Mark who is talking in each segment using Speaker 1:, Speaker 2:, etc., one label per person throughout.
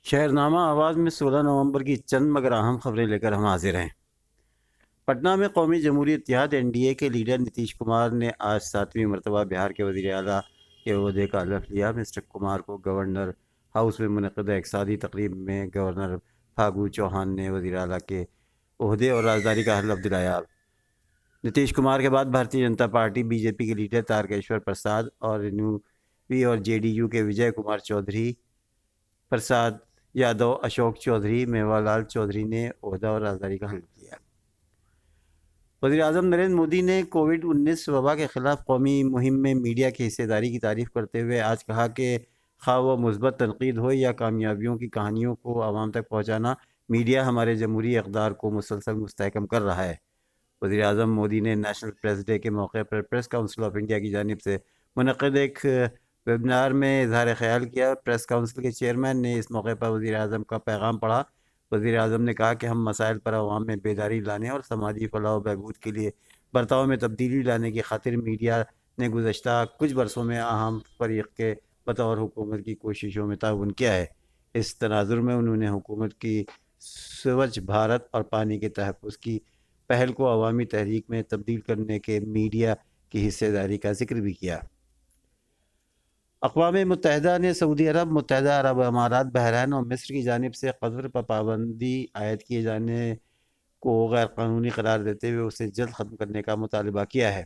Speaker 1: شہرنامہ آواز میں 16 نومبر کی چند مگر اہم خبریں لے کر ہم حاضر ہیں۔ پٹنہ میں قومی جمہوری اتحاد NDA کے لیڈر نتیش کمار نے آج 7ویں مرتبہ بہار کے وزیر اعلیٰ کے عہدے کا حلف لیا۔ مسٹر کمار کو گورنر ہاؤس میں منعقدہ ایک سادی تقریب میں گورنر پھاگو چوہان نے وزیر اعلیٰ کے عہدے اور رازداری کا حلف دلایا۔ نتیش کمار کے بعد بھارتیہ جنتا پارٹی BJP کے لیڈر تارکیشور پرساد اور رینیو اور JDU کے وجے کمار چودھری، پرساد یادو، اشوک چودھری، میوا لال چودھری نے عہدہ اور رازداری کا حلف لیا۔ وزیر اعظم نریندر مودی نے کووڈ-19 وبا کے خلاف قومی مہم میں میڈیا کی حصہ داری کی تعریف کرتے ہوئے آج کہا کہ خواہ وہ مثبت تنقید ہو یا کامیابیوں کی کہانیوں کو عوام تک پہنچانا، میڈیا ہمارے جمہوری اقدار کو مسلسل مستحکم کر رہا ہے۔ وزیر اعظم مودی نے نیشنل پریس ڈے کے موقع پر پریس کاؤنسل آف انڈیا کی جانب سے منعقد ایک ویبنار میں اظہار خیال کیا۔ پریس کاؤنسل کے چیئرمین نے اس موقع پر وزیر اعظم کا پیغام پڑھا۔ وزیر اعظم نے کہا کہ ہم مسائل پر عوام میں بیداری لانے اور سماجی فلاح و بہبود کے لیے برتاؤ میں تبدیلی لانے کی خاطر میڈیا نے گزشتہ کچھ برسوں میں اہم فریق کے بطور حکومت کی کوششوں میں تعاون کیا ہے۔ اس تناظر میں انہوں نے حکومت کی سوچھ بھارت اور پانی کے تحفظ کی پہل کو عوامی تحریک میں تبدیل کرنے کے میڈیا کی حصہ داری کا ذکر بھی کیا۔ اقوام متحدہ نے سعودی عرب، متحدہ عرب امارات، بحرین اور مصر کی جانب سے قطر پر پابندی عائد کیے جانے کو غیر قانونی قرار دیتے ہوئے اسے جلد ختم کرنے کا مطالبہ کیا ہے۔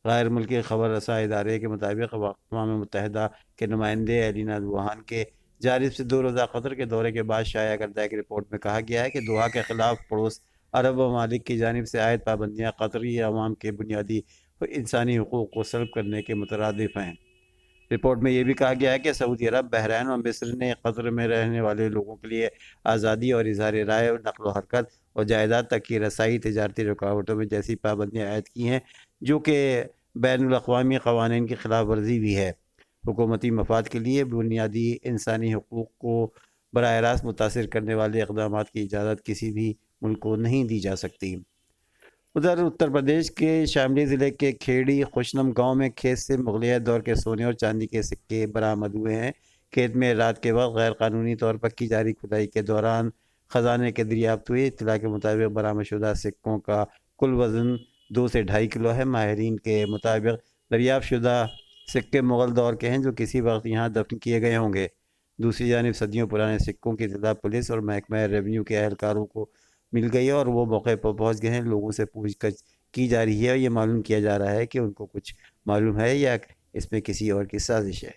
Speaker 1: غیر ملکی خبر رساں ادارے کے مطابق اقوام متحدہ کے نمائندے ایلینا دوہان کے جانب سے 2 روزہ قطر کے دورے کے بعد شائع کردہ ایک رپورٹ میں کہا گیا ہے کہ دوحہ کے خلاف پڑوس عرب ممالک کی جانب سے عائد پابندیاں قطری عوام کے بنیادی انسانی حقوق کو سلب کرنے کے مترادف ہیں۔ رپورٹ میں یہ بھی کہا گیا ہے کہ سعودی عرب، بحرین اور مصر نے قطر میں رہنے والے لوگوں کے لیے آزادی اور اظہار رائے، نقل و حرکت اور جائیداد تک کی رسائی، تجارتی رکاوٹوں میں جیسی پابندیاں عائد کی ہیں جو کہ بین الاقوامی قوانین کی خلاف ورزی بھی ہے۔ حکومتی مفاد کے لیے بنیادی انسانی حقوق کو براہ راست متاثر کرنے والے اقدامات کی اجازت کسی بھی ملک کو نہیں دی جا سکتی۔ ادھر اتر پردیش کے شاملی ضلع کے کھیڑی خوشنم گاؤں میں کھیت سے مغلیہ دور کے سونے اور چاندی کے سکے برآمد ہوئے ہیں۔ کھیت میں رات کے وقت غیر قانونی طور پر کی جاری کھدائی کے دوران خزانے کے دریافت ہوئی۔ اطلاع کے مطابق برآمد شدہ سکوں کا کل وزن 2 سے 2.5 کلو ہے۔ ماہرین کے مطابق دریافت شدہ سکے مغل دور کے ہیں جو کسی وقت یہاں دفن کیے گئے ہوں گے۔ دوسری جانب صدیوں پرانے سکوں کی اطلاع پولیس اور محکمہ ریونیو کے اہلکاروں کو مل گئی ہے اور وہ موقع پر پہنچ گئے ہیں۔ لوگوں سے پوچھ گچھ کی جا رہی ہے اور یہ معلوم کیا جا رہا ہے کہ ان کو کچھ معلوم ہے یا اس میں کسی اور کی سازش ہے۔